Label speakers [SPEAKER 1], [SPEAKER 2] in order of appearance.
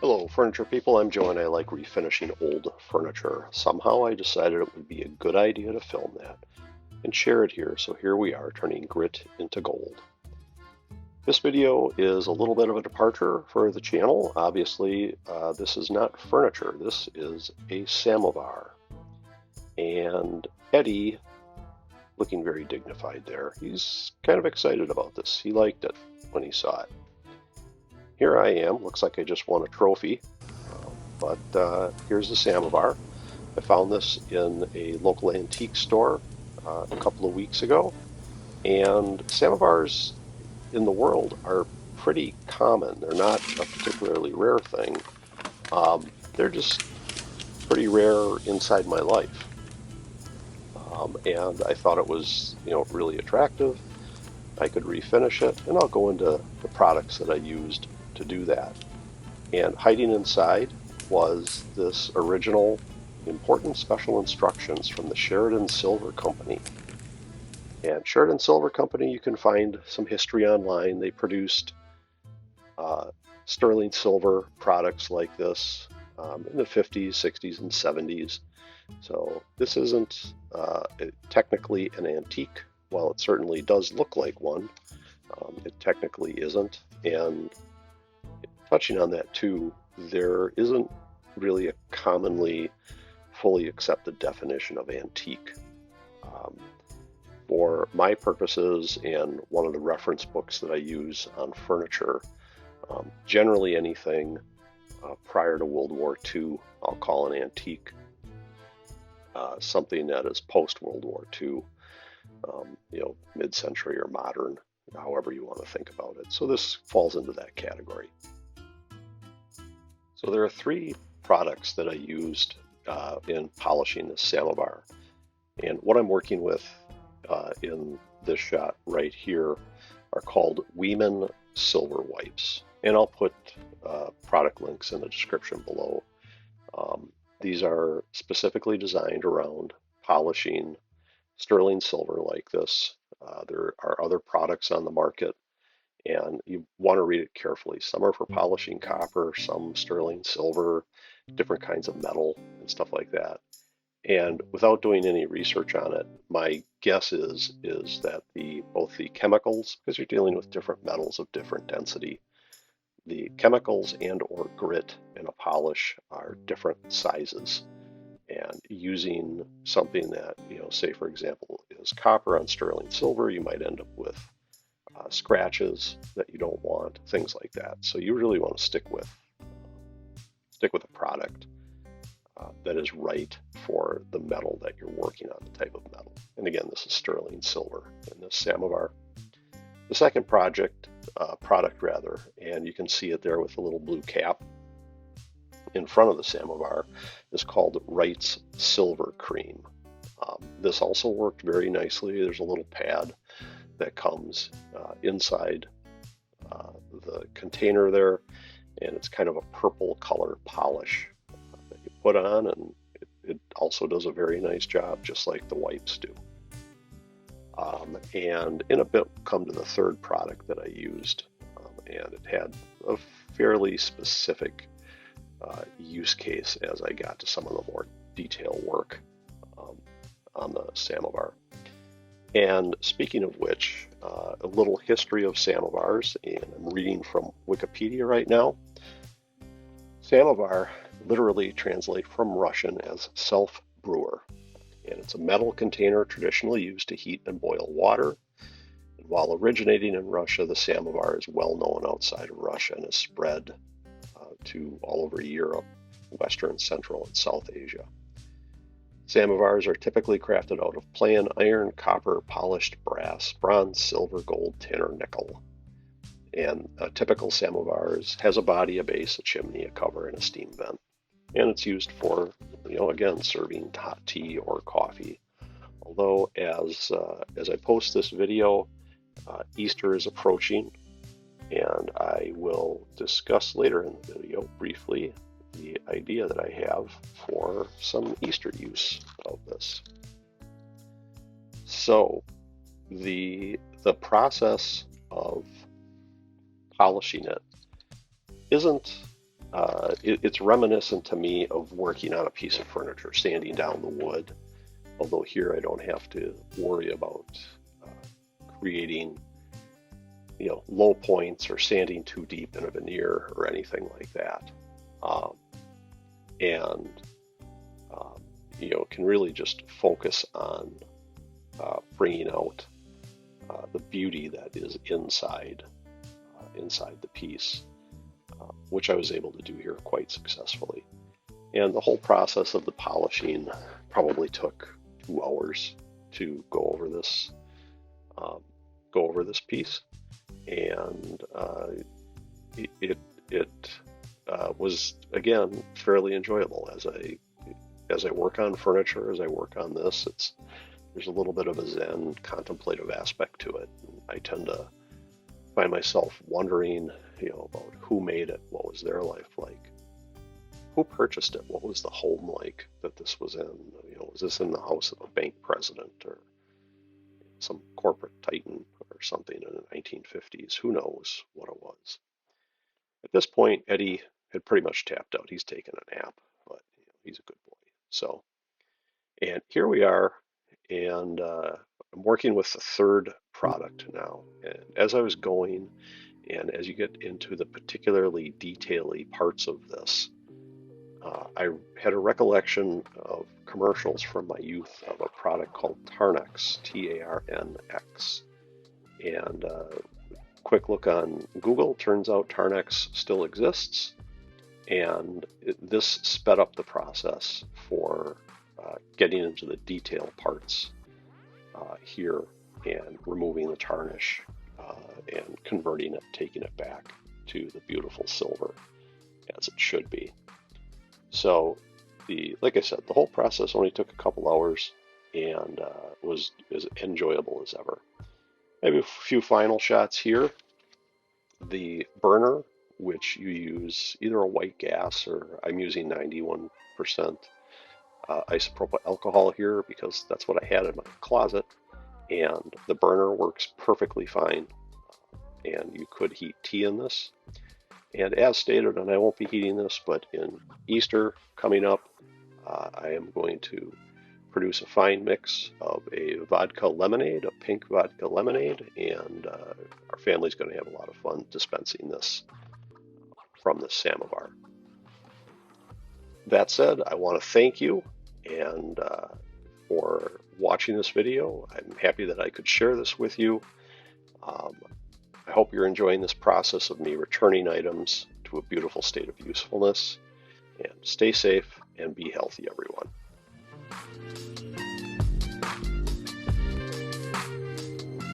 [SPEAKER 1] Hello, furniture people. I'm Joe and I like refinishing old furniture. Somehow I decided it would be a good idea to film that and share it here. So here we are turning grit into gold. This video is a little bit of a departure for the channel. Obviously, this is not furniture. This is a samovar. And Eddie, looking very dignified there, he's kind of excited about this. He liked it when he saw it. Here I am, looks like I just won a trophy, but here's the samovar. I found this in a local antique store a couple of weeks ago, and samovars in the world are pretty common. They're not a particularly rare thing. They're just pretty rare inside my life, and I thought it was, really attractive. I could refinish it, and I'll go into the products that I used to do that. And hiding inside was this original important special instructions from the Sheridan Silver Company. And Sheridan Silver Company, you can find some history online. They produced sterling silver products like this in the 50s, 60s, and 70s. So this isn't technically an antique. While it certainly does look like one, it technically isn't. And touching on that too, there isn't really a commonly fully accepted definition of antique. For my purposes and one of the reference books that I use on furniture, generally anything prior to World War II, I'll call an antique. Something that is post-World War II, mid-century or modern, however you want to think about it. So this falls into that category. So there are three products that I used in polishing this samovar. And what I'm working with in this shot right here are called Weeman silver wipes. And I'll put product links in the description below. These are specifically designed around polishing sterling silver like this. There are other products on the market, and you want to read it carefully. Some are for polishing copper, some sterling silver, different kinds of metal and stuff like that. And without doing any research on it, my guess is that both the chemicals, because you're dealing with different metals of different density, the chemicals and or grit in a polish are different sizes. And using something that, say for example, is copper on sterling silver, you might end up with scratches that you don't want, things like that. So you really want to stick with a product that is right for the metal that you're working on, the type of metal. And again, this is sterling silver in this samovar. The second product, and you can see it there with a little blue cap in front of the samovar, is called Wright's Silver Cream. This also worked very nicely. There's a little pad that comes inside the container there, and it's kind of a purple color polish that you put on, and it also does a very nice job, just like the wipes do. And in a bit, we'll come to the third product that I used, and it had a fairly specific use case as I got to some of the more detailed work on the samovar. And speaking of which, a little history of samovars, and I'm reading from Wikipedia right now. Samovar literally translates from Russian as self-brewer, and it's a metal container traditionally used to heat and boil water. And while originating in Russia, the samovar is well known outside of Russia and is spread to all over Europe, Western, Central, and South Asia. Samovars are typically crafted out of plain iron, copper, polished brass, bronze, silver, gold, tin, or nickel. And a typical samovar has a body, a base, a chimney, a cover, and a steam vent. And it's used for, again, serving hot tea or coffee. Although as I post this video, Easter is approaching, and I will discuss later in the video briefly the idea that I have for some Easter use of this. So the process of polishing it isn't it's reminiscent to me of working on a piece of furniture, sanding down the wood. Although here I don't have to worry about creating, low points or sanding too deep in a veneer or anything like that. Um, and can really just focus on bringing out the beauty that is inside the piece, which I was able to do here quite successfully. And the whole process of the polishing probably took 2 hours to go over this piece, and it was again fairly enjoyable as I work on furniture. As I work on this, there's a little bit of a Zen contemplative aspect to it. I tend to find myself wondering, about who made it, what was their life like, who purchased it, what was the home like that this was in. Was this in the house of a bank president or some corporate titan or something in the 1950s? Who knows what it was. At this point, Eddie had pretty much tapped out. He's taken a nap, but he's a good boy. So, and here we are, and I'm working with the third product now. And as I was going, and as you get into the particularly detaily parts of this, I had a recollection of commercials from my youth of a product called Tarnex, Tarnx. And quick look on Google, turns out Tarnex still exists. And this sped up the process for getting into the detail parts here and removing the tarnish and converting it, taking it back to the beautiful silver as it should be. So like I said, the whole process only took a couple hours and was as enjoyable as ever. Maybe a few final shots here. The burner, which you use either a white gas or I'm using 91% isopropyl alcohol here because that's what I had in my closet. And the burner works perfectly fine. And you could heat tea in this. And as stated, and I won't be heating this, but in Easter coming up, I am going to produce a fine mix of a vodka lemonade, a pink vodka lemonade, and our family's going to have a lot of fun dispensing this from this samovar. That said, I want to thank you and for watching this video. I'm happy that I could share this with you. I hope you're enjoying this process of me returning items to a beautiful state of usefulness. And stay safe and be healthy, everyone.